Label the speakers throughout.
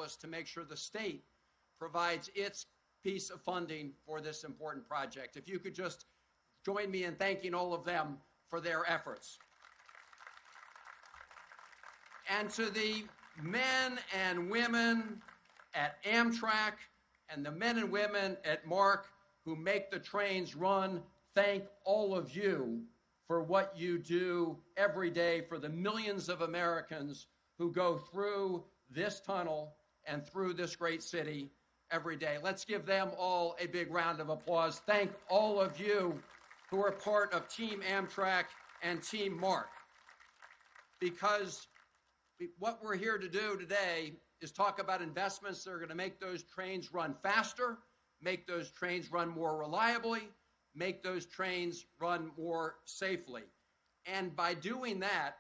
Speaker 1: tireless to make sure the state provides its piece of funding for this important project. If you could just join me in thanking all of them for their efforts. And to the men and women at Amtrak and the men and women at MARC who make the trains run, thank all of you for what you do every day for the millions of Americans who go through this tunnel and through this great city every day. Let's give them all a big round of applause. Thank all of you who are part of Team Amtrak and Team MARC, because what we're here to do today is talk about investments that are going to make those trains run faster, make those trains run more reliably, make those trains run more safely. And by doing that,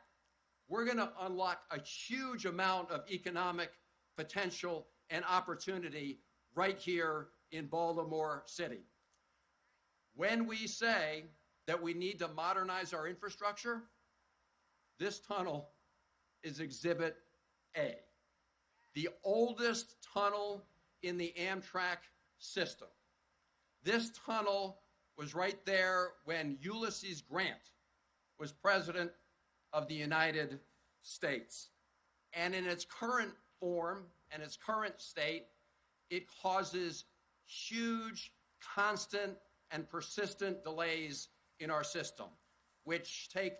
Speaker 1: we're going to unlock a huge amount of economic potential and opportunity right here in Baltimore City. When we say that we need to modernize our infrastructure, this tunnel is Exhibit A, the oldest tunnel in the Amtrak system. This tunnel was right there when Ulysses Grant was president of the United States. And in its current form and its current state, it causes huge, constant, and persistent delays in our system, which take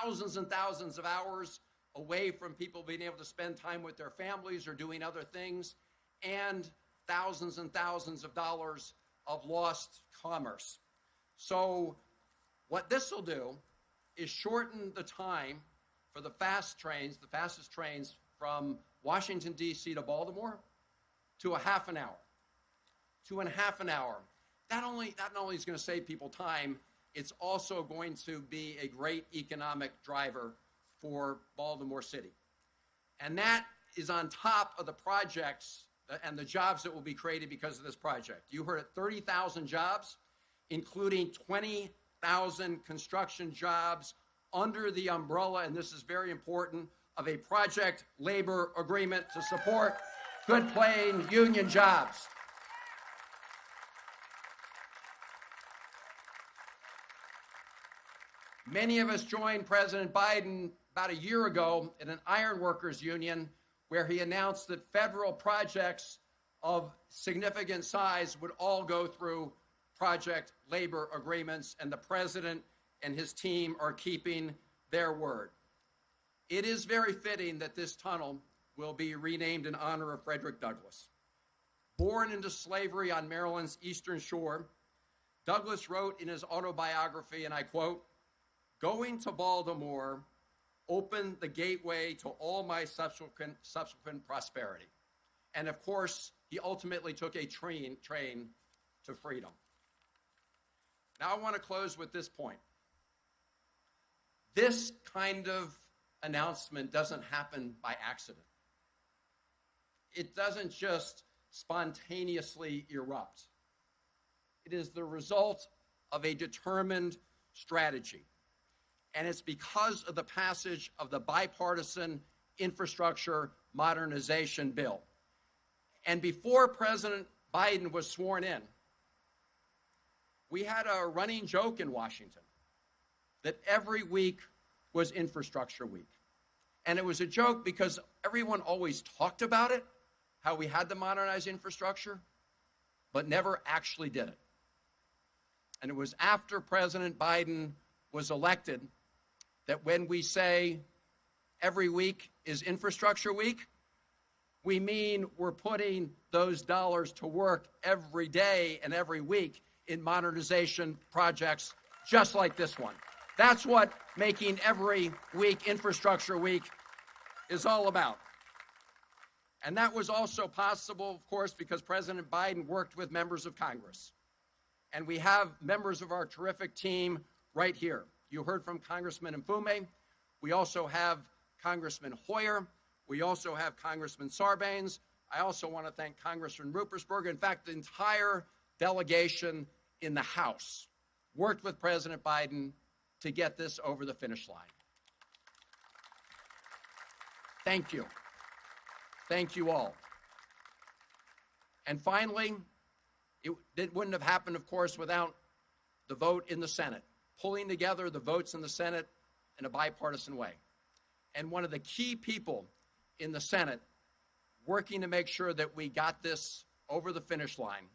Speaker 1: thousands and thousands of hours away from people being able to spend time with their families or doing other things, and thousands and thousands of dollars of lost commerce. So what this will do is shorten the time for the fast trains, the fastest trains from Washington, D.C. to Baltimore, to a half an hour. 2.5 hours. That not only is going to save people time, it's also going to be a great economic driver for Baltimore City. And that is on top of the projects and the jobs that will be created because of this project. You heard it, 30,000 jobs, including 20,000 construction jobs under the umbrella, and this is very important, of a project labor agreement to support good paying union jobs. Many of us joined President Biden about a year ago in an ironworkers union where he announced that federal projects of significant size would all go through project labor agreements, and the president and his team are keeping their word. It is very fitting that this tunnel will be renamed in honor of Frederick Douglass. Born into slavery on Maryland's Eastern Shore, Douglass wrote in his autobiography, and I quote, "Going to Baltimore opened the gateway to all my subsequent prosperity." And of course, he ultimately took a train to freedom. Now I want to close with this point. This kind of announcement doesn't happen by accident. It doesn't just spontaneously erupt. It is the result of a determined strategy. And it's because of the passage of the Bipartisan Infrastructure Modernization Bill. And before President Biden was sworn in, we had a running joke in Washington that every week was Infrastructure Week. And it was a joke because everyone always talked about it, how we had to modernize infrastructure, but never actually did it. And it was after President Biden was elected that when we say every week is Infrastructure Week, we mean we're putting those dollars to work every day and every week in modernization projects just like this one. That's what making every week Infrastructure Week is all about. And that was also possible, of course, because President Biden worked with members of Congress. And we have members of our terrific team right here. You heard from Congressman Mfume. We also have Congressman Hoyer. We also have Congressman Sarbanes. I also want to thank Congressman Ruppersberger. In fact, the entire delegation in the House worked with President Biden to get this over the finish line. Thank you. Thank you all. And finally, it wouldn't have happened, of course, without the vote in the Senate, pulling together the votes in the Senate in a bipartisan way. And one of the key people in the Senate working to make sure that we got this over the finish line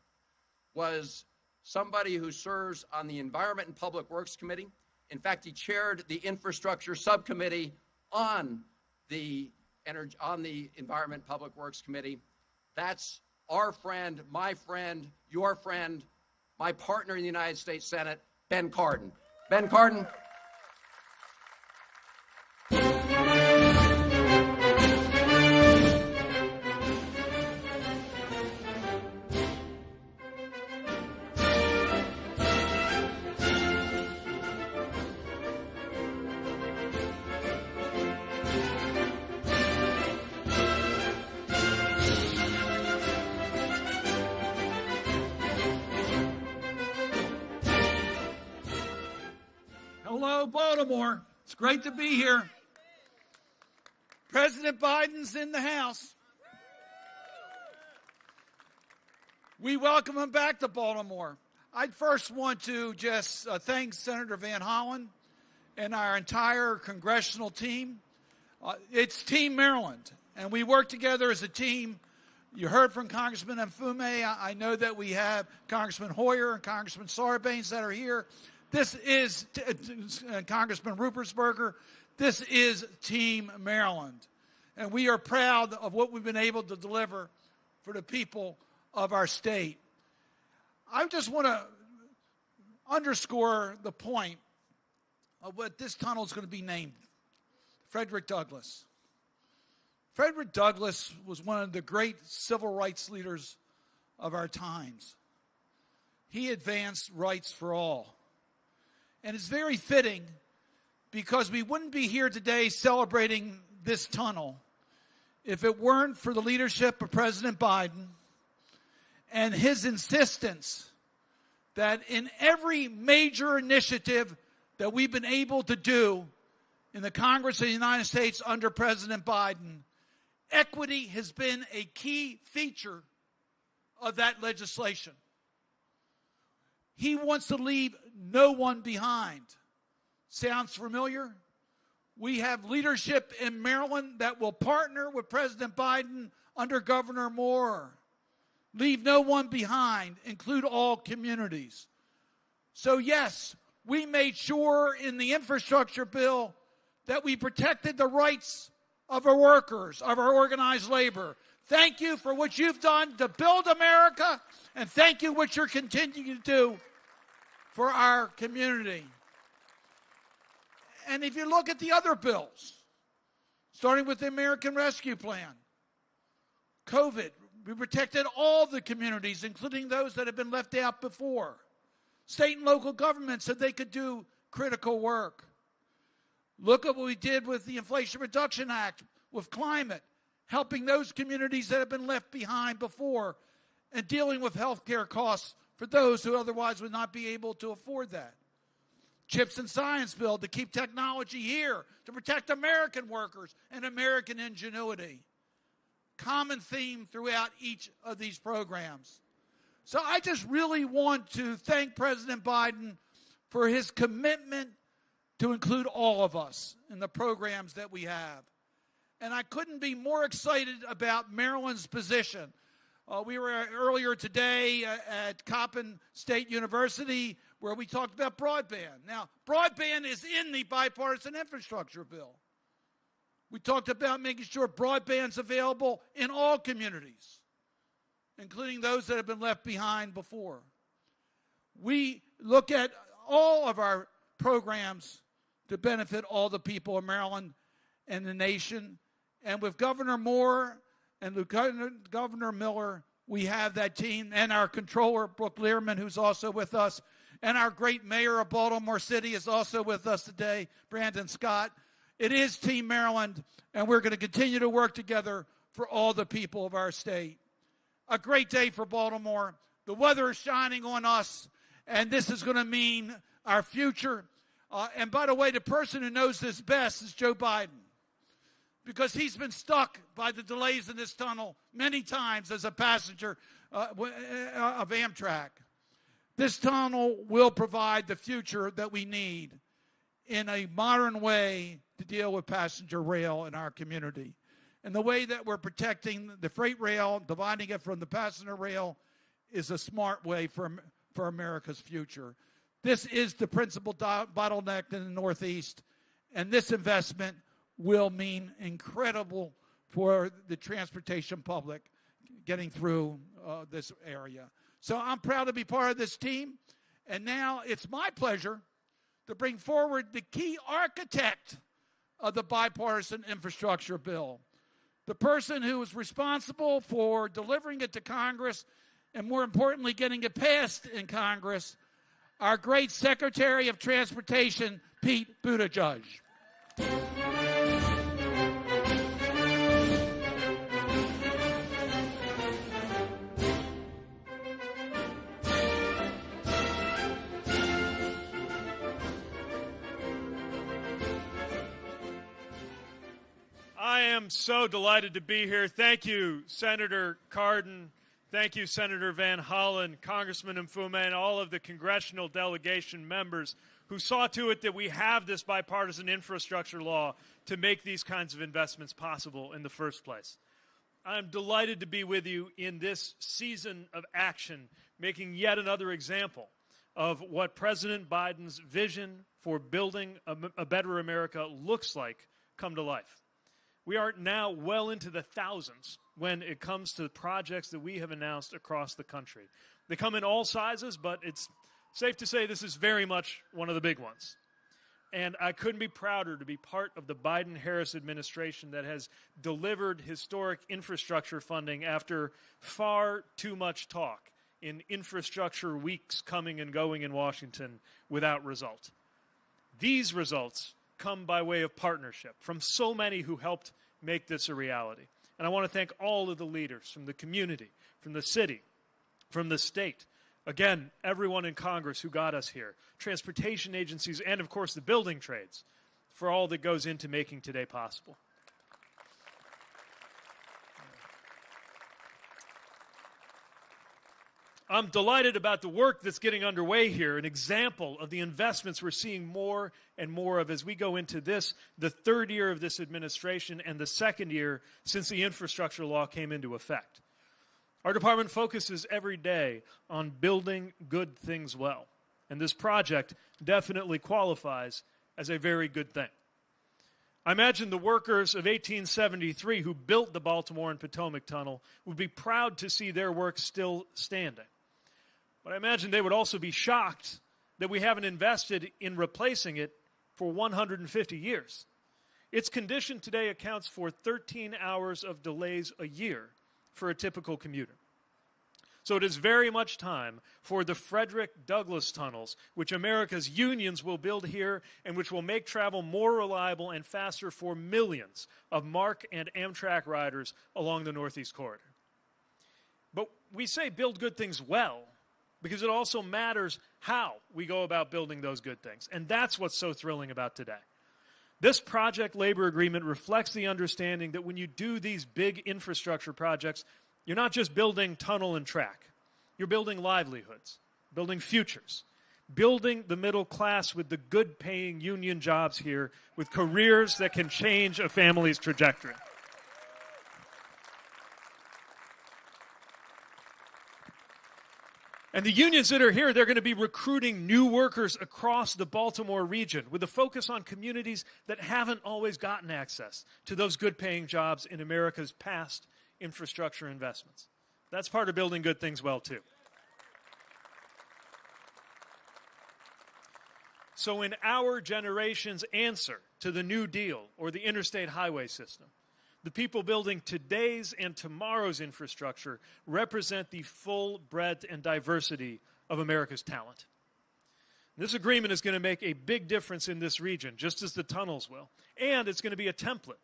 Speaker 1: was somebody who serves on the Environment and Public Works Committee. In fact, he chaired the Infrastructure Subcommittee on the Environment and Public Works Committee. That's our friend, my friend, your friend, my partner in the United States Senate, Ben Cardin. Ben Cardin.
Speaker 2: Hello, Baltimore. It's great to be here. President Biden's in the House. We welcome him back to Baltimore. I'd first want to just thank Senator Van Hollen and our entire congressional team. It's Team Maryland, and we work together as a team. You heard from Congressman Mfume. I know that we have Congressman Hoyer and Congressman Sarbanes that are here. This is Congressman Rupersberger. This is Team Maryland. And we are proud of what we've been able to deliver for the people of our state. I just want to underscore the point of what this tunnel is going to be named. Frederick Douglass. Frederick Douglass was one of the great civil rights leaders of our times. He advanced rights for all. And it's very fitting because we wouldn't be here today celebrating this tunnel if it weren't for the leadership of President Biden and his insistence that in every major initiative that we've been able to do in the Congress of the United States under President Biden, equity has been a key feature of that legislation. He wants to leave no one behind. Sounds familiar? We have leadership in Maryland that will partner with President Biden under Governor Moore. Leave no one behind, include all communities. So yes, we made sure in the infrastructure bill that we protected the rights of our workers, of our organized labor. Thank you for what you've done to build America, and thank you for what you're continuing to do for our community. And if you look at the other bills, starting with the American Rescue Plan, COVID, we protected all the communities, including those that have been left out before. State and local governments said they could do critical work. Look at what we did with the Inflation Reduction Act, with climate, helping those communities that have been left behind before, and dealing with health care costs for those who otherwise would not be able to afford that. CHIPS and Science Bill to keep technology here, to protect American workers and American ingenuity. Common theme throughout each of these programs. So I just really want to thank President Biden for his commitment to include all of us in the programs that we have. And I couldn't be more excited about Maryland's position. We were earlier today at Coppin State University where we talked about broadband. Now, broadband is in the Bipartisan Infrastructure Bill. We talked about making sure broadband's available in all communities, including those that have been left behind before. We look at all of our programs to benefit all the people of Maryland and the nation. And with Governor Moore and Lieutenant Governor Miller, we have that team, and our controller, Brooke Learman, who's also with us, and our great mayor of Baltimore City is also with us today, Brandon Scott. It is Team Maryland, and we're going to continue to work together for all the people of our state. A great day for Baltimore. The weather is shining on us, and this is going to mean our future. And by the way, the person who knows this best is Joe Biden. because he's been stuck by the delays in this tunnel many times as a passenger of Amtrak. This tunnel will provide the future that we need in a modern way to deal with passenger rail in our community. And the way that we're protecting the freight rail, dividing it from the passenger rail, is a smart way for America's future. This is the principal bottleneck in the Northeast, and this investment will mean incredible for the transportation public getting through this area. So I'm proud to be part of this team, and now it's my pleasure to bring forward the key architect of the bipartisan infrastructure bill, the person who is responsible for delivering it to Congress and, more importantly, getting it passed in Congress, our great Secretary of Transportation, Pete Buttigieg.
Speaker 3: I am so delighted to be here. Thank you, Senator Cardin. Thank you, Senator Van Hollen, Congressman Mfume, and all of the congressional delegation members who saw to it that we have this bipartisan infrastructure law to make these kinds of investments possible in the first place. I'm delighted to be with you in this season of action, making yet another example of what President Biden's vision for building a better America looks like come to life. We are now well into the thousands when it comes to projects that we have announced across the country. They come in all sizes, but it's safe to say this is very much one of the big ones. And I couldn't be prouder to be part of the Biden-Harris administration that has delivered historic infrastructure funding after far too much talk in infrastructure weeks coming and going in Washington without result. These results come by way of partnership from so many who helped make this a reality. And I want to thank all of the leaders from the community, from the city, from the state, again, everyone in Congress who got us here, transportation agencies, and of course the building trades for all that goes into making today possible. I'm delighted about the work that's getting underway here, an example of the investments we're seeing more and more of as we go into this, the third year of this administration and the second year since the infrastructure law came into effect. Our department focuses every day on building good things well, and this project definitely qualifies as a very good thing. I imagine the workers of 1873 who built the Baltimore and Potomac Tunnel would be proud to see their work still standing. But I imagine they would also be shocked that we haven't invested in replacing it for 150 years. Its condition today accounts for 13 hours of delays a year for a typical commuter. So it is very much time for the Frederick Douglass tunnels, which America's unions will build here and which will make travel more reliable and faster for millions of MARC and Amtrak riders along the Northeast Corridor. But we say build good things well because it also matters how we go about building those good things. And that's what's so thrilling about today. This project labor agreement reflects the understanding that when you do these big infrastructure projects, you're not just building tunnel and track. You're building livelihoods, building futures, building the middle class with the good-paying union jobs here, with careers that can change a family's trajectory. And the unions that are here, they're going to be recruiting new workers across the Baltimore region with a focus on communities that haven't always gotten access to those good-paying jobs in America's past infrastructure investments. That's part of building good things well, too. So in our generation's answer to the New Deal or the interstate highway system, the people building today's and tomorrow's infrastructure represent the full breadth and diversity of America's talent. This agreement is going to make a big difference in this region, just as the tunnels will. And it's going to be a template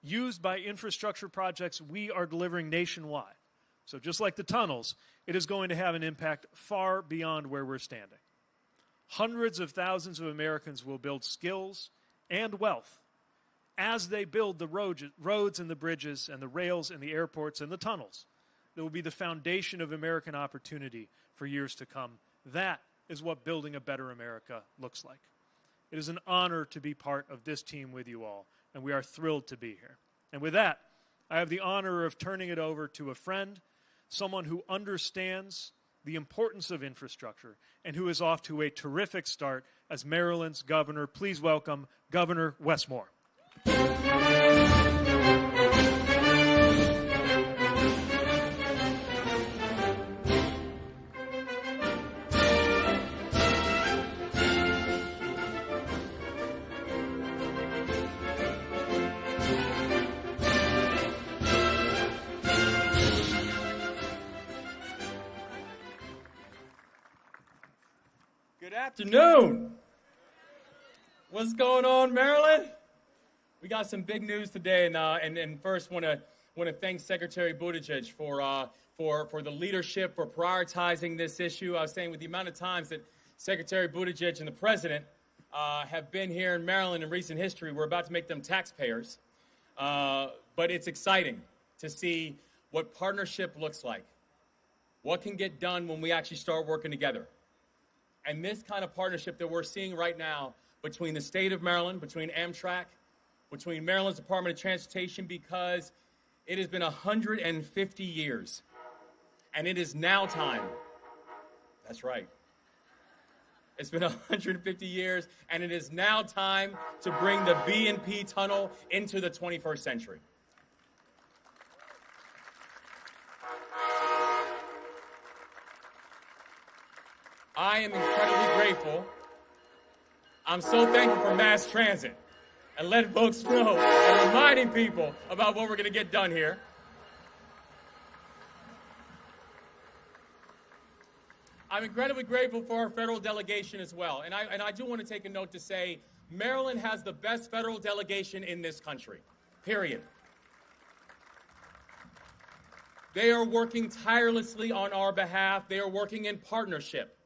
Speaker 3: used by infrastructure projects we are delivering nationwide. So just like the tunnels, it is going to have an impact far beyond where we're standing. Hundreds of thousands of Americans will build skills and wealth as they build the roads and the bridges and the rails and the airports and the tunnels that will be the foundation of American opportunity for years to come. That is what building a better America looks like. It is an honor to be part of this team with you all, and we are thrilled to be here. And with that, I have the honor of turning it over to a friend, someone who understands the importance of infrastructure and who is off to a terrific start as Maryland's governor. Please welcome Governor Wes Moore.
Speaker 4: Good afternoon. What's going on, Maryland? We got some big news today, and first want to thank Secretary Buttigieg for the leadership, for prioritizing this issue. I was saying with the amount of times that Secretary Buttigieg and the President have been here in Maryland in recent history, we're about to make them taxpayers. But it's exciting to see what partnership looks like, what can get done when we actually start working together. And this kind of partnership that we're seeing right now between the state of Maryland, between Amtrak, between Maryland's Department of Transportation, because it has been 150 years. And it is now time. That's right. It's been 150 years, and it is now time to bring the B&P Tunnel into the 21st century. I am incredibly grateful. I'm so thankful for mass transit and letting folks know and reminding people about what we're going to get done here. I'm incredibly grateful for our federal delegation as well. And I do want to take a note to say Maryland has the best federal delegation in this country, period. They are working tirelessly on our behalf. They are working in partnership,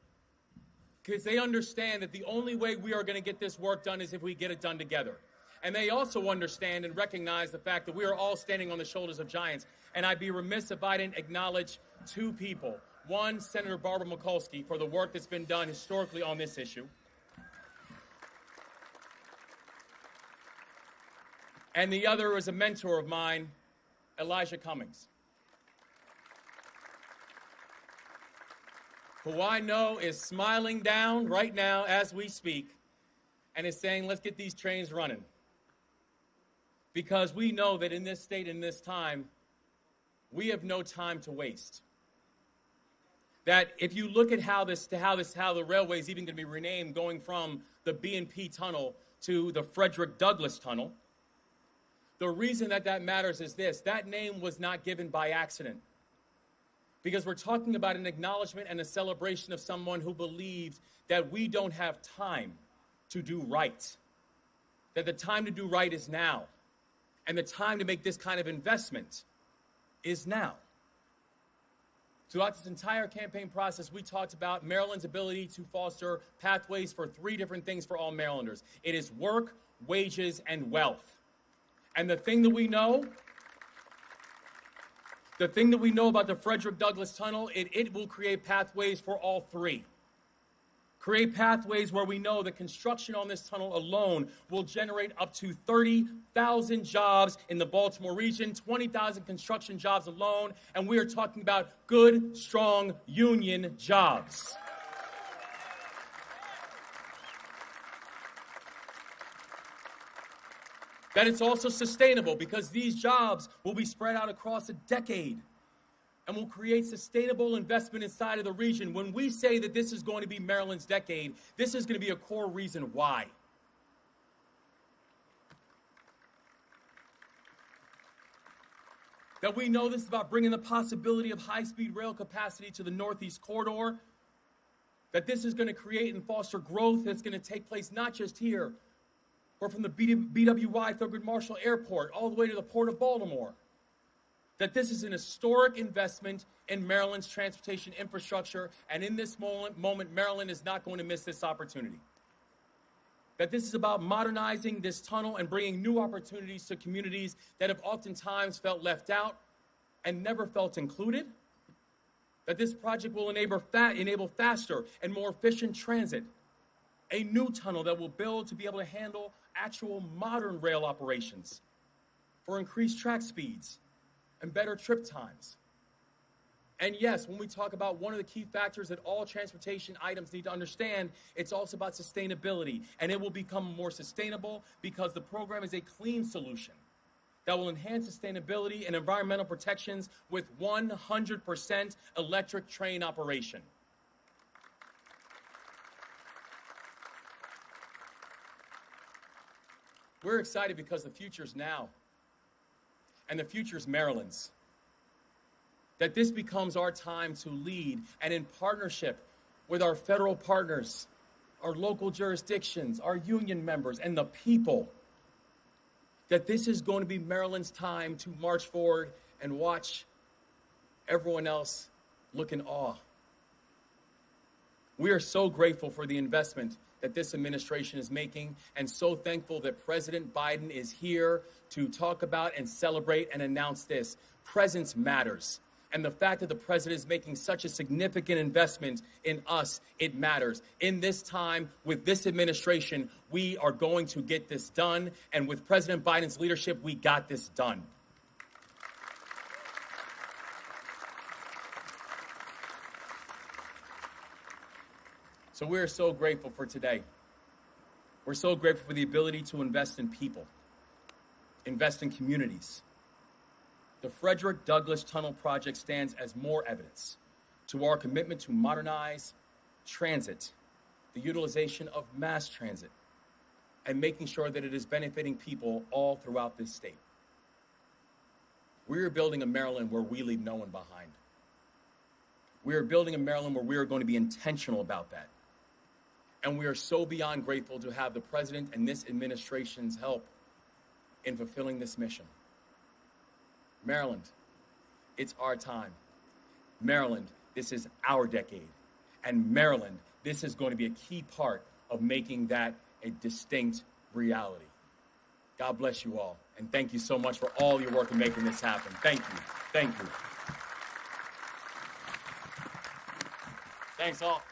Speaker 4: because they understand that the only way we are going to get this work done is if we get it done together. And they also understand and recognize the fact that we are all standing on the shoulders of giants. And I'd be remiss if I didn't acknowledge two people. One, Senator Barbara Mikulski, for the work that's been done historically on this issue. And the other is a mentor of mine, Elijah Cummings, who I know is smiling down right now as we speak and is saying, let's get these trains running. Because we know that in this state, in this time, we have no time to waste. That if you look at how the railway is even going to be renamed, going from the B&P Tunnel to the Frederick Douglass Tunnel, the reason that matters is this: that name was not given by accident. Because we're talking about an acknowledgement and a celebration of someone who believed that we don't have time to do right. That the time to do right is now. And the time to make this kind of investment is now. Throughout this entire campaign process, we talked about Maryland's ability to foster pathways for three different things for all Marylanders. It is work, wages, and wealth. And the thing that we know about the Frederick Douglass Tunnel, it will create pathways for all three. Create pathways where we know that construction on this tunnel alone will generate up to 30,000 jobs in the Baltimore region, 20,000 construction jobs alone, and we are talking about good, strong union jobs. That it's also sustainable, because these jobs will be spread out across a decade and will create sustainable investment inside of the region. When we say that this is going to be Maryland's decade, this is going to be a core reason why. That we know this is about bringing the possibility of high-speed rail capacity to the Northeast Corridor. That this is going to create and foster growth that's going to take place not just here, or from the BWI Thurgood Marshall Airport all the way to the Port of Baltimore. That this is an historic investment in Maryland's transportation infrastructure, and in this moment, Maryland is not going to miss this opportunity. that this is about modernizing this tunnel and bringing new opportunities to communities that have oftentimes felt left out and never felt included, that this project will enable faster and more efficient transit, a new tunnel that will build to be able to handle actual modern rail operations for increased track speeds and better trip times. And yes, when we talk about one of the key factors that all transportation items need to understand, it's also about sustainability. And it will become more sustainable because the program is a clean solution that will enhance sustainability and environmental protections with 100% electric train operation. We're excited because the future's now, and the future's Maryland's. That this becomes our time to lead, and in partnership with our federal partners, our local jurisdictions, our union members, and the people, that this is going to be Maryland's time to march forward and watch everyone else look in awe. We are so grateful for the investment that this administration is making, and so thankful that President Biden is here to talk about and celebrate and announce this. Presence matters. And the fact that the president is making such a significant investment in us, it matters. In this time, with this administration, we are going to get this done. And with President Biden's leadership, we got this done. So we're so grateful for today. We're so grateful for the ability to invest in people, invest in communities. The Frederick Douglass Tunnel project stands as more evidence to our commitment to modernize transit, the utilization of mass transit, and making sure that it is benefiting people all throughout this state. We are building a Maryland where we leave no one behind. We are building a Maryland where we are going to be intentional about that. And we are so beyond grateful to have the president and this administration's help in fulfilling this mission. Maryland, it's our time. Maryland, this is our decade. And Maryland, this is going to be a key part of making that a distinct reality. God bless you all. And thank you so much for all your work in making this happen. Thank you. Thank you. Thanks all.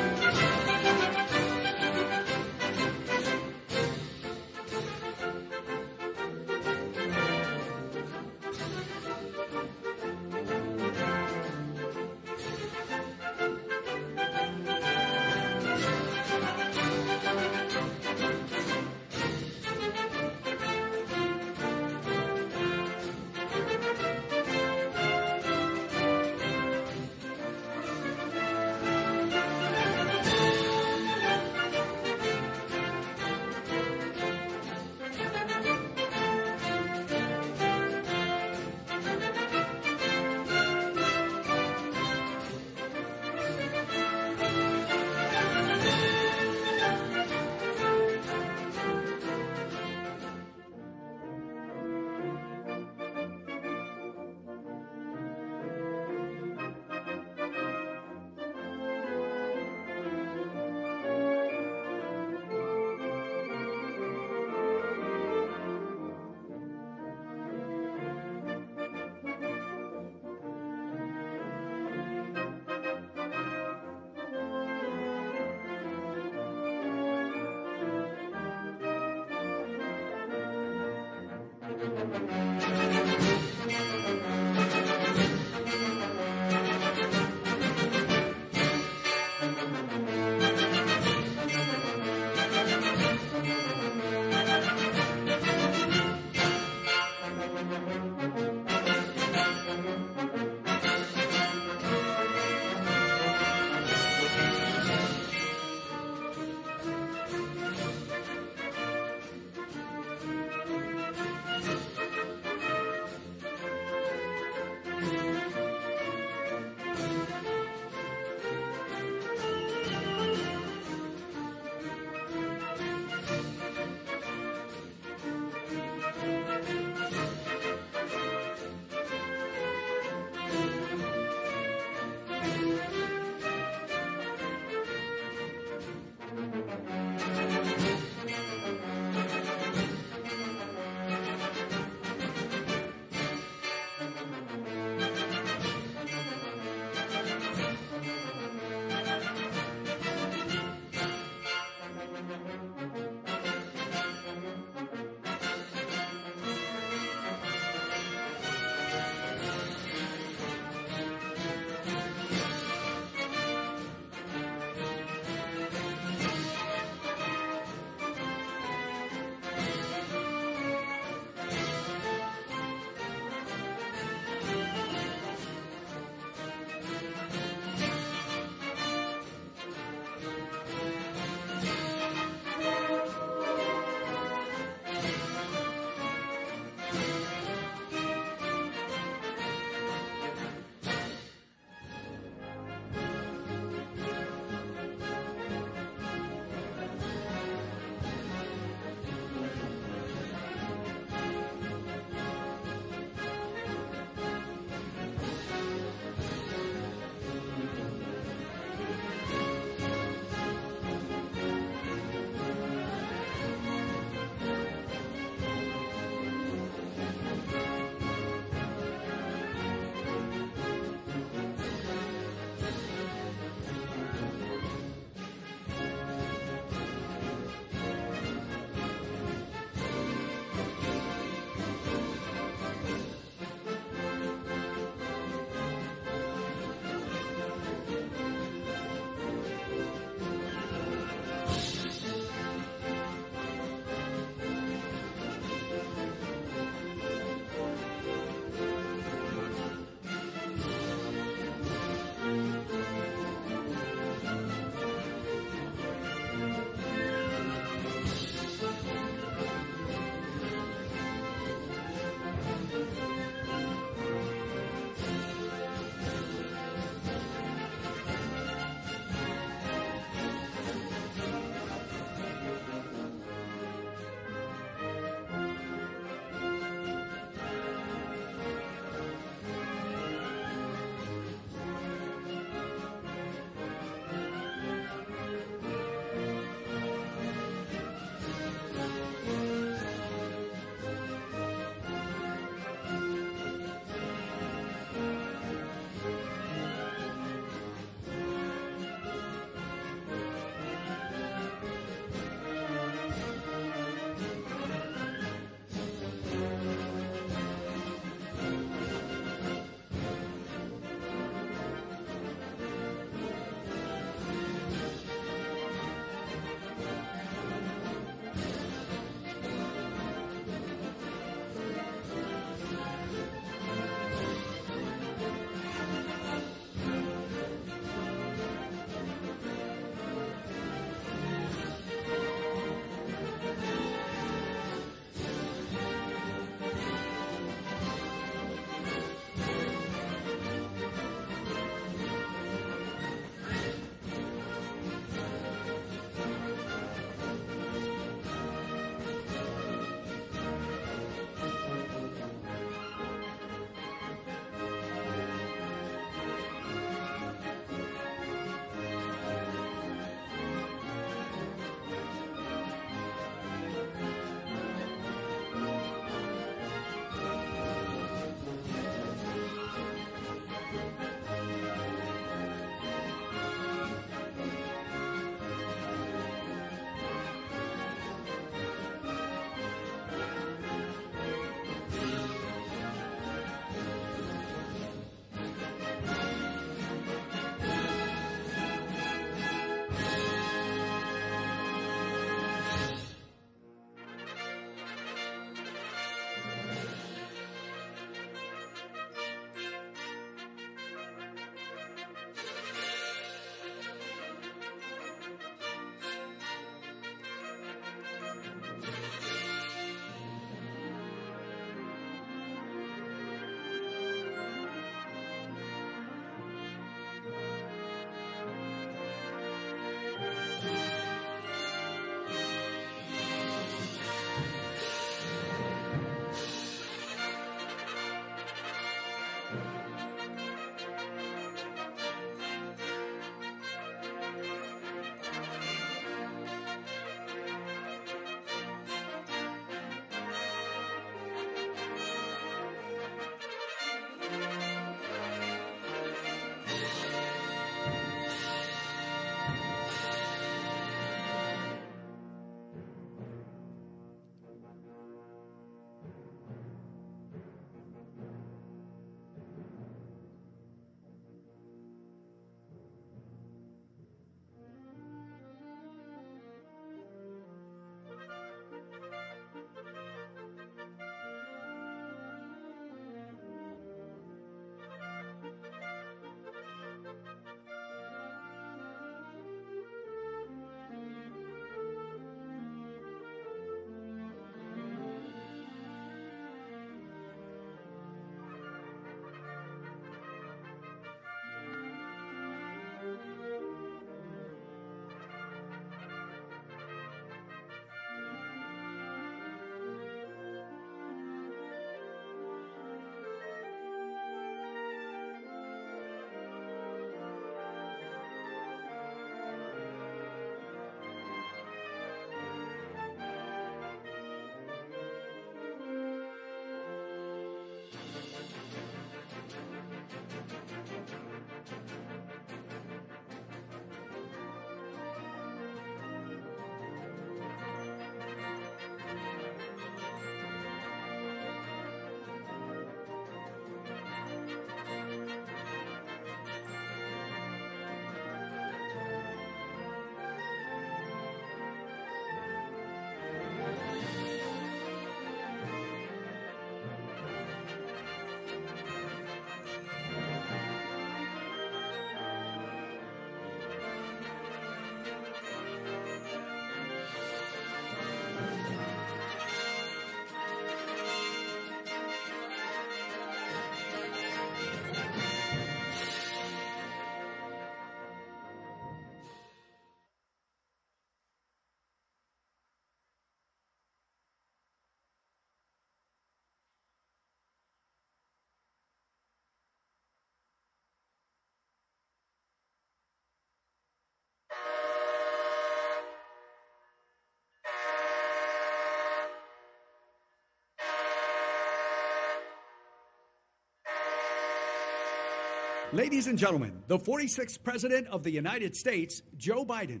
Speaker 5: Ladies and gentlemen, the 46th President of the United States, Joe Biden.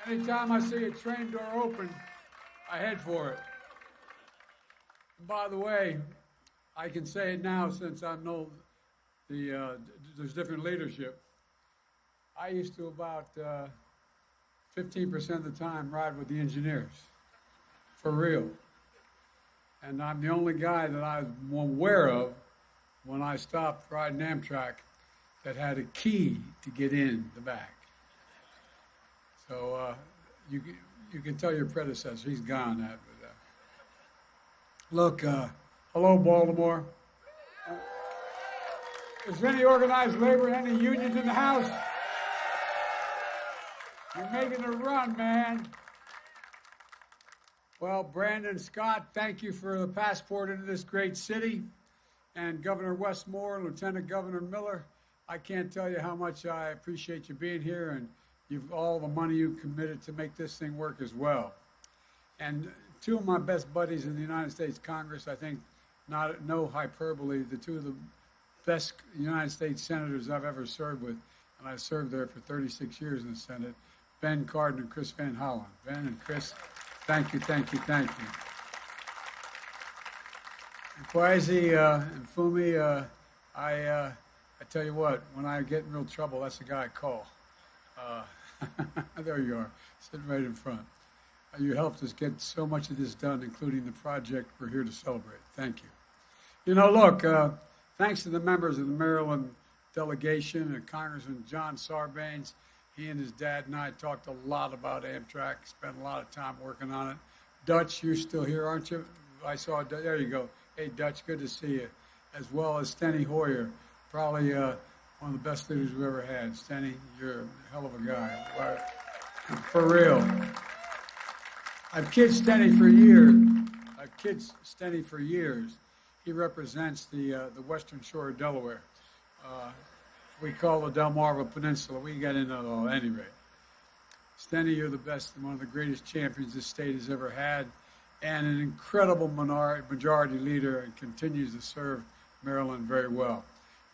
Speaker 6: Anytime I see a train door open, I head for it. And by the way, I can say it now since I know there's different leadership. I used to about 15% of the time ride with the engineers, for real. And I'm the only guy that I'm aware of when I stopped riding Amtrak that had a key to get in the back. So you can tell your predecessor, he's gone. Look, hello, Baltimore. Is there any organized labor, any unions in the house? You're making a run, man. Well, Brandon Scott, thank you for the passport into this great city. And Governor Westmore, Lieutenant Governor Miller, I can't tell you how much I appreciate you being here, and all the money you committed to make this thing work as well. And two of my best buddies in the United States Congress, I think, no hyperbole, the two of the best United States senators I've ever served with, and I served there for 36 years in the Senate, Ben Cardin and Chris Van Hollen. Ben and Chris, thank you, thank you, thank you. And Kwesi and Fumi, I tell you what, when I get in real trouble, that's the guy I call. There you are, sitting right in front. You helped us get so much of this done, including the project we're here to celebrate. Thank you. You know, look, thanks to the members of the Maryland delegation and Congressman John Sarbanes. He and his dad and I talked a lot about Amtrak, spent a lot of time working on it. Dutch, you're still here, aren't you? I saw, there you go. Hey, Dutch, good to see you. As well as Steny Hoyer, probably one of the best leaders we've ever had. Steny, you're a hell of a guy. For real. I've kid Steny for years. He represents the western shore of Delaware. We call the Delmarva Peninsula. We get into it all at any rate. Steny, you're the best and one of the greatest champions this state has ever had, and an incredible majority leader, and continues to serve Maryland very well.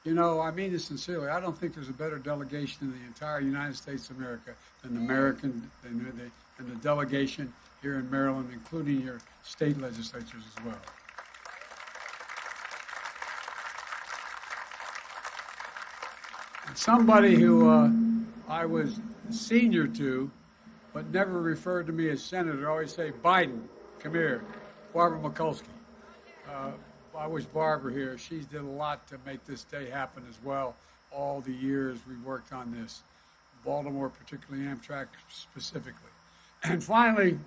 Speaker 6: You know, I mean this sincerely. I don't think there's a better delegation in the entire United States of America than the delegation here in Maryland, including your state legislatures as well. And somebody who I was senior to, but never referred to me as senator, always say, Biden, come here, Barbara Mikulski. I wish Barbara here. She did a lot to make this day happen as well, all the years we worked on this, Baltimore, particularly Amtrak specifically. And finally,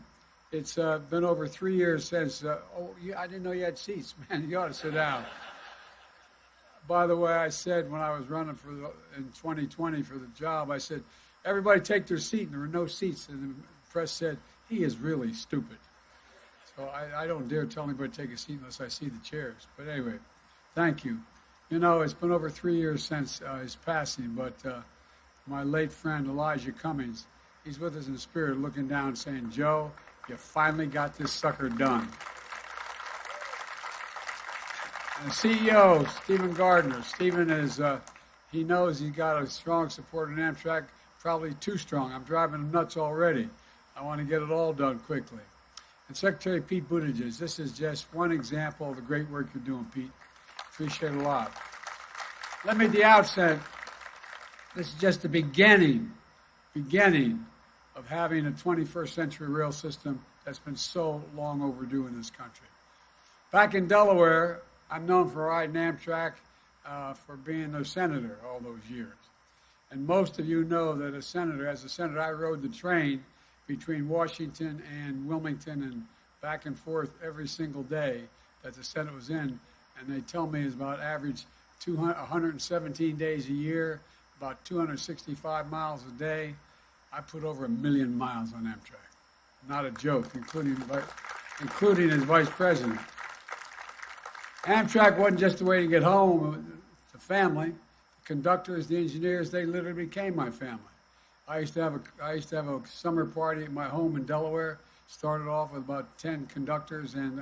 Speaker 6: it's been over 3 years since, I didn't know you had seats. Man, you ought to sit down. By the way, I said when I was running in 2020 for the job, I said, everybody take their seat, and there were no seats. And the press said, he is really stupid. So I don't dare tell anybody to take a seat unless I see the chairs. But anyway, thank you. You know, it's been over 3 years since his passing, but my late friend Elijah Cummings, he's with us in spirit looking down saying, Joe, you finally got this sucker done. And CEO, Stephen Gardner. Stephen is, he knows he got a strong support in Amtrak, probably too strong. I'm driving him nuts already. I want to get it all done quickly. And Secretary Pete Buttigieg, this is just one example of the great work you're doing, Pete. Appreciate it a lot. Let me at the outset, this is just the beginning of having a 21st century rail system that's been so long overdue in this country. Back in Delaware, I'm known for riding Amtrak, for being their senator all those years. And most of you know that as a senator, I rode the train between Washington and Wilmington and back and forth every single day that the Senate was in. And they tell me it's about average 117 days a year, about 265 miles a day. I put over 1 million miles on Amtrak. Not a joke, including as vice president. Amtrak wasn't just a way to get home. It's a family. The conductors, the engineers, they literally became my family. I used to have a summer party at my home in Delaware. Started off with about 10 conductors and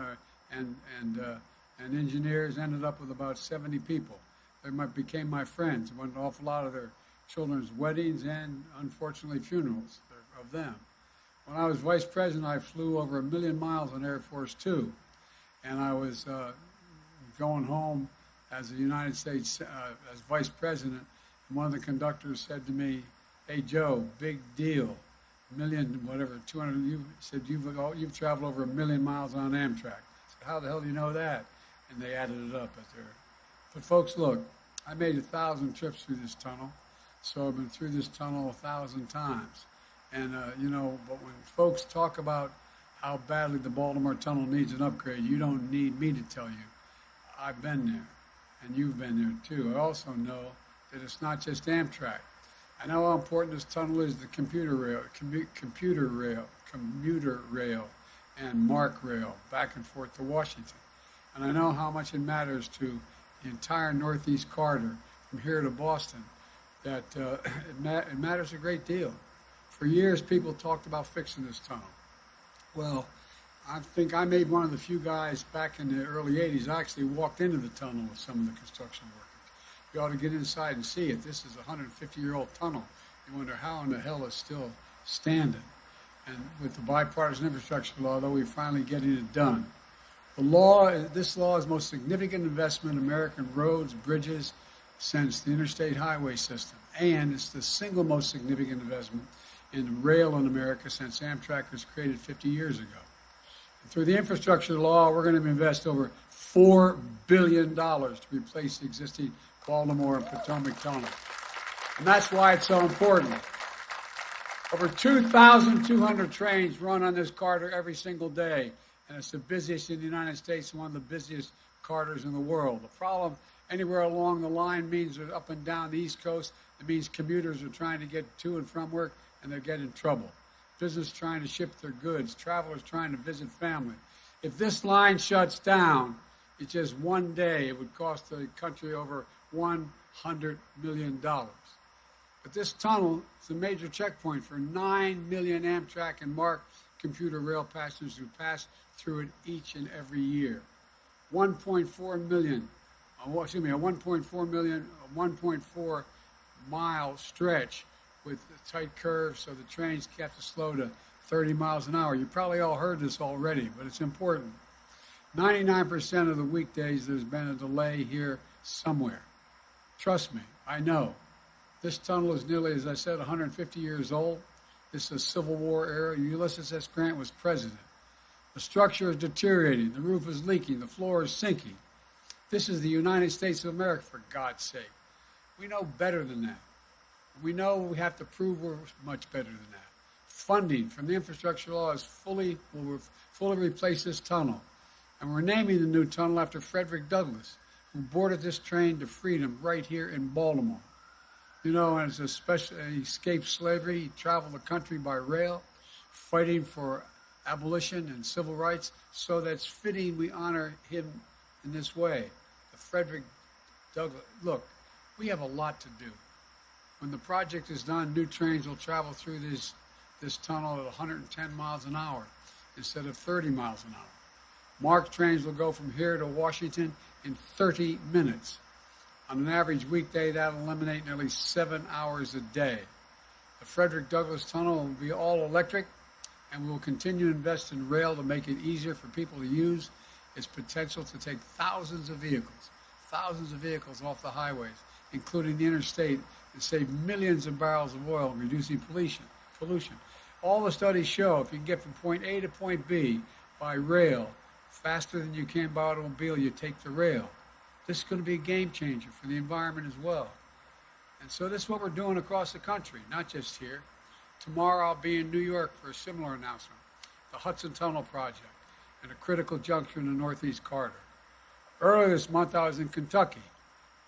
Speaker 6: engineers. Ended up with about 70 people. They became my friends. I went to an awful lot of their children's weddings and, unfortunately, funerals of them. When I was vice president, I flew over 1 million miles on Air Force Two, and I was going home as the United States as vice president. And one of the conductors said to me, "Hey Joe, big deal, 200." You said you've traveled over 1 million miles on Amtrak. I said, "How the hell do you know that?" And they added it up as there. But folks, look, I made 1,000 trips through this tunnel, so I've been through this tunnel 1,000 times. And, but when folks talk about how badly the Baltimore Tunnel needs an upgrade, you don't need me to tell you. I've been there, and you've been there too. I also know that it's not just Amtrak. I know how important this tunnel is, the commuter rail, and MARC rail back and forth to Washington. And I know how much it matters to the entire Northeast corridor from here to Boston, that it matters a great deal. For years, people talked about fixing this tunnel. Well, I think I made one of the few guys back in the early 80s. I actually walked into the tunnel with some of the construction workers. You ought to get inside and see it. This is a 150-year-old tunnel. You wonder how in the hell it's still standing. And with the Bipartisan Infrastructure Law, though, we're finally getting it done. This law is the most significant investment in American roads, bridges, since the interstate highway system. And it's the single most significant investment in rail in America since Amtrak was created 50 years ago. And through the infrastructure law, we're going to invest over $4 billion to replace the existing Baltimore and Potomac Tunnel. And that's why it's so important. Over 2,200 trains run on this corridor every single day, and it's the busiest in the United States and one of the busiest corridors in the world. The problem anywhere along the line means that up and down the East Coast, it means commuters are trying to get to and from work, and they get in trouble. Business trying to ship their goods, travelers trying to visit family. If this line shuts down, it's just one day, it would cost the country over $100 million. But this tunnel is a major checkpoint for 9 million Amtrak and MARC commuter rail passengers who pass through it each and every year. 1.4 mile stretch with tight curves, so the trains have to slow to 30 miles an hour. You probably all heard this already, but it's important. 99% of the weekdays there's been a delay here somewhere. Trust me, I know. This tunnel is nearly, as I said, 150 years old. This is a Civil War era. Ulysses S. Grant was president. The structure is deteriorating. The roof is leaking. The floor is sinking. This is the United States of America, for God's sake. We know better than that. We know we have to prove we're much better than that. Funding from the infrastructure law will fully replace this tunnel. And we're naming the new tunnel after Frederick Douglass, who boarded this train to freedom right here in Baltimore. You know, as he escaped slavery, he traveled the country by rail, fighting for abolition and civil rights, so that's fitting we honor him in this way. The Frederick Douglass. Look, we have a lot to do. When the project is done, new trains will travel through this tunnel at 110 miles an hour instead of 30 miles an hour. MARC trains will go from here to Washington in 30 minutes. On an average weekday, that'll eliminate nearly 7 hours a day. The Frederick Douglass Tunnel will be all electric, and we will continue to invest in rail to make it easier for people to use its potential to take thousands of vehicles off the highways, including the interstate, and save millions of barrels of oil, reducing pollution. All the studies show if you can get from point A to point B by rail faster than you can by automobile, you take the rail. This is going to be a game changer for the environment as well. And so this is what we're doing across the country, not just here. Tomorrow I'll be in New York for a similar announcement, the Hudson Tunnel Project and a critical juncture in the Northeast Corridor. Earlier this month I was in Kentucky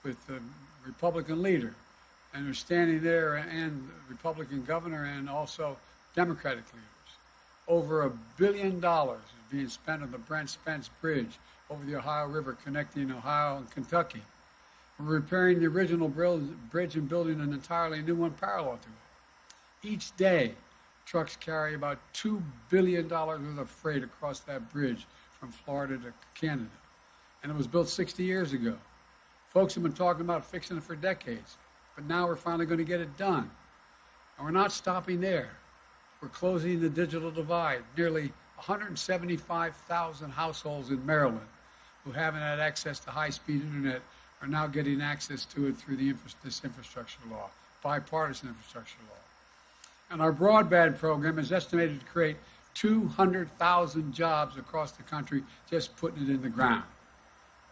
Speaker 6: with the Republican leader, and they're standing there, and the Republican governor and also Democratic leaders. Over $1 billion is being spent on the Brent Spence Bridge over the Ohio River connecting Ohio and Kentucky. We're repairing the original bridge and building an entirely new one parallel to it. Each day, trucks carry about $2 billion worth of freight across that bridge from Florida to Canada. And it was built 60 years ago. Folks have been talking about fixing it for decades, but now we're finally going to get it done. And we're not stopping there. We're closing the digital divide. Nearly 175,000 households in Maryland who haven't had access to high-speed internet are now getting access to it through this infrastructure law, Bipartisan Infrastructure Law. And our broadband program is estimated to create 200,000 jobs across the country just putting it in the ground.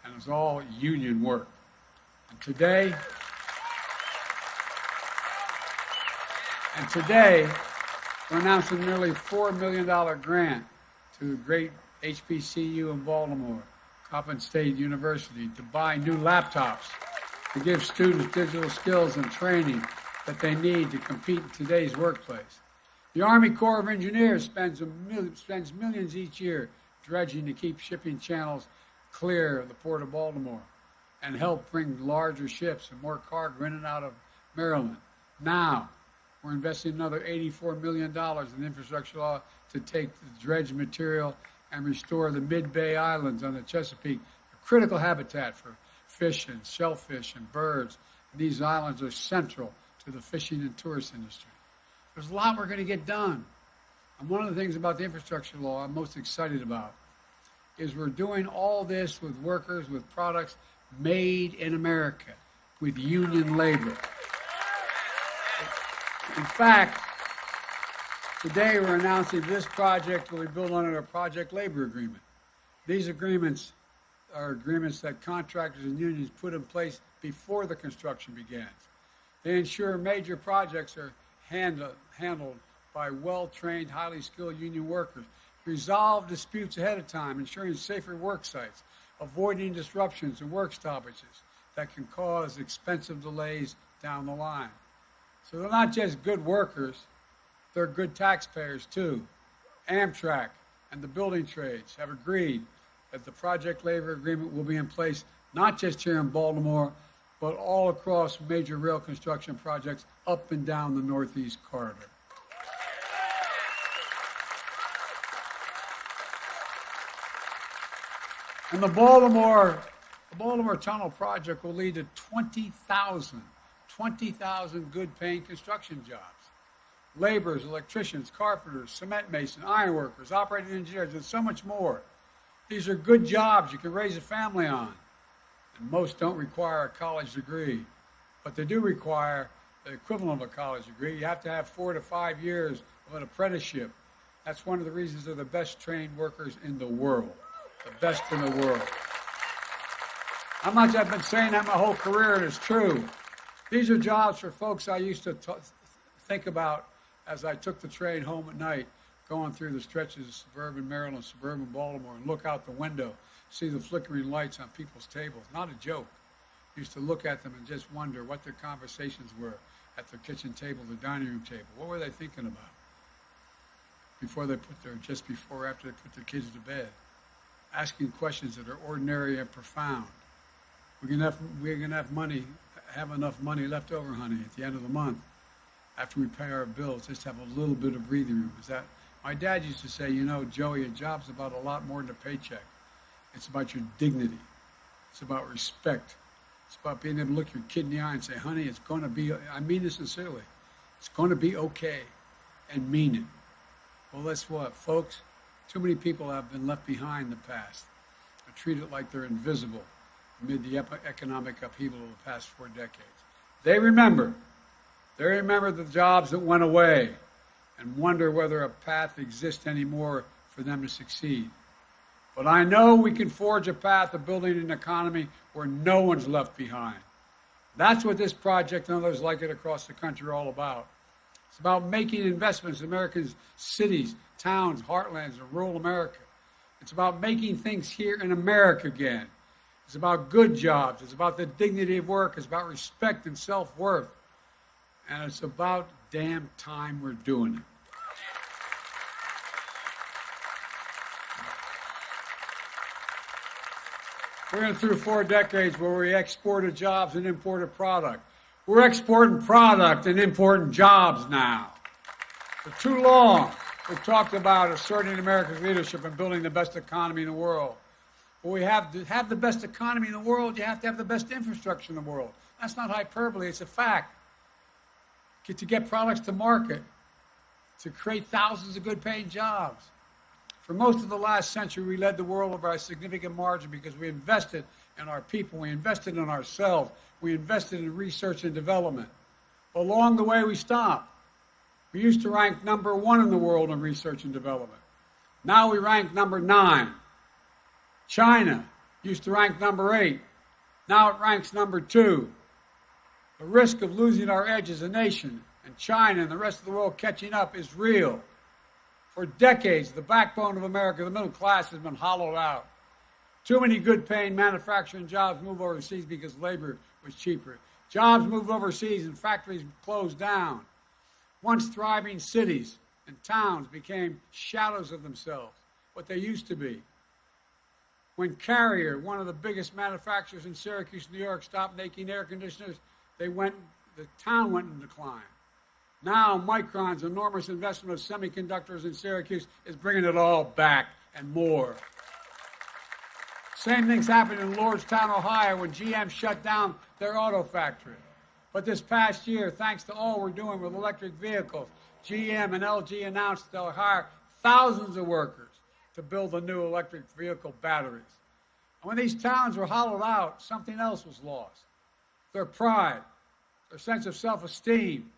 Speaker 6: And it's all union work. And today, we're announcing a nearly $4 million grant to the great HBCU in Baltimore, Coppin State University, to buy new laptops to give students digital skills and training that they need to compete in today's workplace. The Army Corps of Engineers spends millions each year dredging to keep shipping channels clear of the Port of Baltimore and help bring larger ships and more cargo in and out of Maryland. Now, we're investing another $84 million in infrastructure law to take the dredged material and restore the mid-bay islands on the Chesapeake, a critical habitat for fish and shellfish and birds. And these islands are central to the fishing and tourist industry. There's a lot we're going to get done. And one of the things about the infrastructure law I'm most excited about is we're doing all this with workers, with products made in America, with union labor. In fact, today we're announcing this project will be built under a project labor agreement. These agreements are agreements that contractors and unions put in place before the construction begins. They ensure major projects are handled by well-trained, highly skilled union workers, resolve disputes ahead of time, ensuring safer work sites, avoiding disruptions and work stoppages that can cause expensive delays down the line. So they're not just good workers, they're good taxpayers too. Amtrak and the building trades have agreed that the project labor agreement will be in place not just here in Baltimore, but all across major rail construction projects up and down the Northeast Corridor. And the Baltimore Tunnel project will lead to 20,000 good-paying construction jobs. Laborers, electricians, carpenters, cement masons, ironworkers, operating engineers, and so much more. These are good jobs you can raise a family on. And most don't require a college degree, but they do require the equivalent of a college degree. You have to have 4 to 5 years of an apprenticeship. That's one of the reasons they're the best trained workers in the world. The best in the world. I've been saying that my whole career, and it's true. These are jobs for folks I used to think about as I took the train home at night, going through the stretches of suburban Maryland, suburban Baltimore, and look out the window, see the flickering lights on people's tables. Not a joke. Used to look at them and just wonder what their conversations were at their kitchen table, their dining room table. What were they thinking about after they put their kids to bed? Asking questions that are ordinary and profound. We're gonna have enough money left over, honey, at the end of the month, after we pay our bills, just have a little bit of breathing room. My dad used to say, Joey, a job's about a lot more than a paycheck. It's about your dignity. It's about respect. It's about being able to look your kid in the eye and say, honey, it's going to be, I mean this sincerely, it's going to be okay, and mean it. Well, that's what, folks, too many people have been left behind in the past. They're treated like they're invisible amid the economic upheaval of the past 4 decades. They remember the jobs that went away and wonder whether a path exists anymore for them to succeed. But I know we can forge a path of building an economy where no one's left behind, That's what this project and others like it across the country are all about. It's about making investments in America's cities, towns, heartlands, and rural America. It's about making things here in America again. It's about good jobs. It's about the dignity of work. It's about respect and self-worth. And it's about damn time we're doing it. We're going through 4 decades where we exported jobs and imported product. We're exporting product and importing jobs now. For too long, we've talked about asserting America's leadership and building the best economy in the world. Well, we have to have the best economy in the world. You have to have the best infrastructure in the world. That's not hyperbole. It's a fact. To get products to market, to create thousands of good-paying jobs. For most of the last century, we led the world by a significant margin because we invested in our people, we invested in ourselves, we invested in research and development. But along the way, we stopped. We used to rank number 1 in the world in research and development. Now we rank number 9. China used to rank number 8. Now it ranks number 2. The risk of losing our edge as a nation and China and the rest of the world catching up is real. For decades, the backbone of America, the middle class, has been hollowed out. Too many good-paying manufacturing jobs moved overseas because labor was cheaper. Jobs moved overseas and factories closed down. Once thriving cities and towns became shadows of themselves, what they used to be. When Carrier, one of the biggest manufacturers in Syracuse, New York, stopped making air conditioners, the town went in decline. Now, Micron's enormous investment of semiconductors in Syracuse is bringing it all back and more. Same thing's happened in Lordstown, Ohio, when GM shut down their auto factory. But this past year, thanks to all we're doing with electric vehicles, GM and LG announced they'll hire thousands of workers to build the new electric vehicle batteries. And when these towns were hollowed out, something else was lost. Their pride, their sense of self-esteem.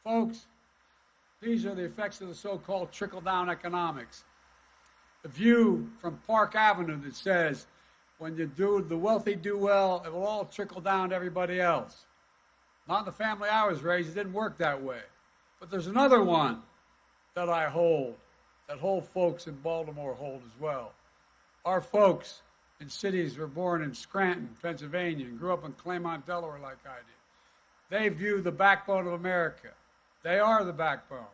Speaker 6: Folks, these are the effects of the so-called trickle-down economics. The view from Park Avenue that says, when the wealthy do well, it will all trickle down to everybody else. Not in the family I was raised, it didn't work that way. But there's another one that I hold, that whole folks in Baltimore hold as well. Our folks in cities were born in Scranton, Pennsylvania, and grew up in Claremont, Delaware like I did. They view the backbone of America. They are the backbone.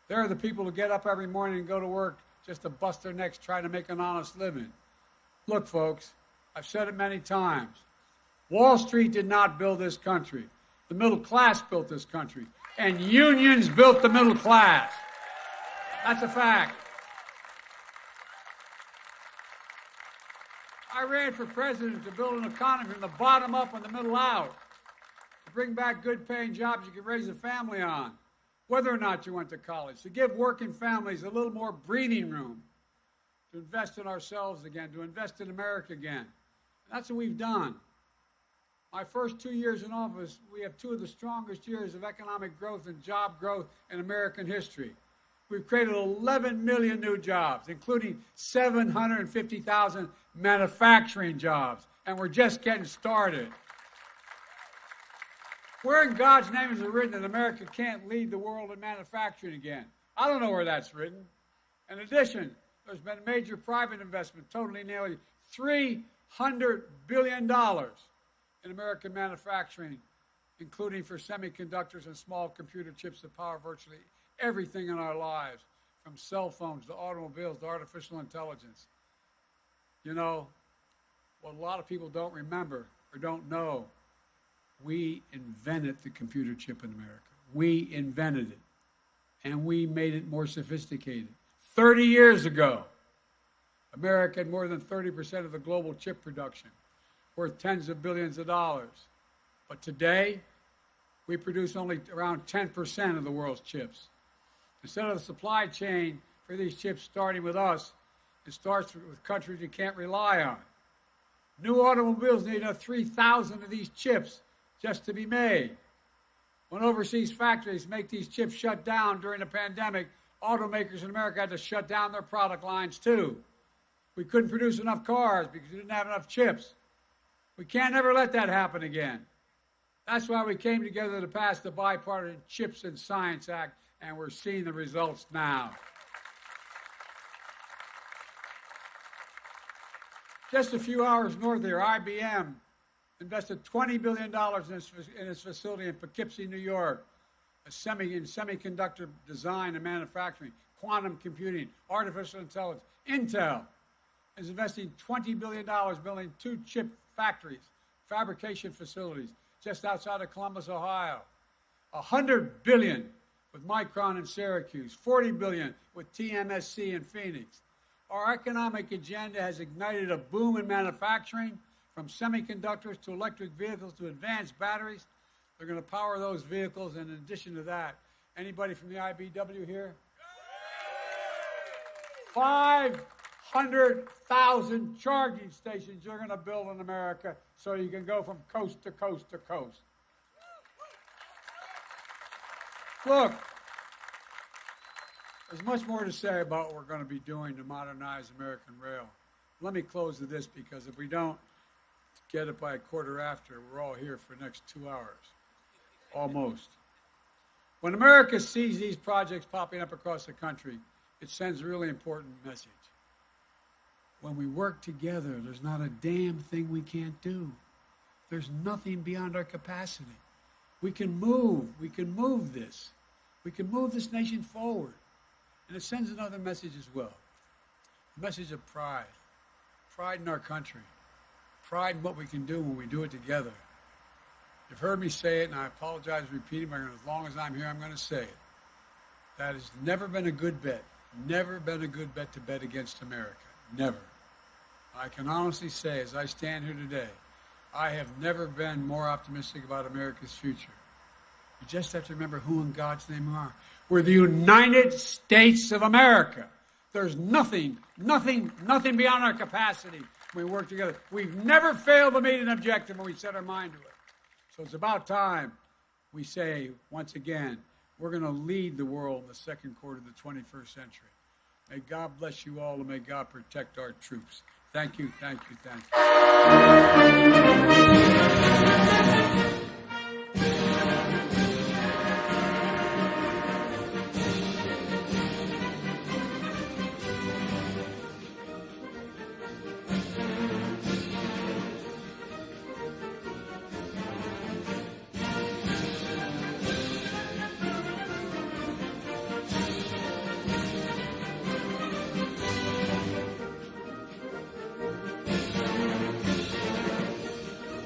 Speaker 6: They're the people who get up every morning and go to work just to bust their necks trying to make an honest living. Look, folks, I've said it many times. Wall Street did not build this country. The middle class built this country. And unions built the middle class. That's a fact. I ran for president to build an economy from the bottom up and the middle out. To bring back good-paying jobs you could raise a family on, whether or not you went to college. To give working families a little more breathing room. To invest in ourselves again. To invest in America again. And that's what we've done. My first 2 years in office, we have 2 of the strongest years of economic growth and job growth in American history. We've created 11 million new jobs, including 750,000 manufacturing jobs, and we're just getting started. Where in God's name is it written that America can't lead the world in manufacturing again? I don't know where that's written. In addition, there's been major private investment, totaling nearly $300 billion in American manufacturing, including for semiconductors and small computer chips that power virtually everything in our lives, from cell phones to automobiles to artificial intelligence. You know, what a lot of people don't remember or don't know, we invented the computer chip in America. We invented it, and we made it more sophisticated. 30 years ago, America had more than 30% of the global chip production, worth tens of billions of dollars. But today, we produce only around 10% of the world's chips. Instead of the supply chain for these chips starting with us, it starts with countries you can't rely on. New automobiles need 3,000 of these chips just to be made. When overseas factories make these chips shut down during the pandemic, automakers in America had to shut down their product lines too. We couldn't produce enough cars because we didn't have enough chips. We can't ever let that happen again. That's why we came together to pass the Bipartisan Chips and Science Act, and we're seeing the results now. Just a few hours north of here, IBM invested $20 billion in its facility in Poughkeepsie, New York, in semiconductor design and manufacturing, quantum computing, artificial intelligence. Intel is investing $20 billion building 2 chip factories, fabrication facilities, just outside of Columbus, Ohio. $100 billion with Micron in Syracuse, $40 billion with TMSC in Phoenix. Our economic agenda has ignited a boom in manufacturing, from semiconductors to electric vehicles to advanced batteries. They're going to power those vehicles. And in addition to that, anybody from the IBW here? 500,000 charging stations you're going to build in America so you can go from coast to coast to coast. Look, there's much more to say about what we're going to be doing to modernize American rail. Let me close with this, because if we don't get it by 1:15, we're all here for the next 2 hours. Almost. When America sees these projects popping up across the country, it sends a really important message. When we work together, there's not a damn thing we can't do. There's nothing beyond our capacity. We can move this. We can move this nation forward. And it sends another message as well. A message of pride. Pride in our country. Pride in what we can do when we do it together. You've heard me say it, and I apologize for repeating, but as long as I'm here, I'm going to say it. That has never been a good bet. Never been a good bet to bet against America. Never. I can honestly say, as I stand here today, I have never been more optimistic about America's future. You just have to remember who in God's name we are. We're the United States of America. There's nothing beyond our capacity when we work together. We've never failed to meet an objective when we set our mind to it. So it's about time we say, once again, we're going to lead the world in the second quarter of the 21st century. May God bless you all, and may God protect our troops. Thank you, thank you, thank you.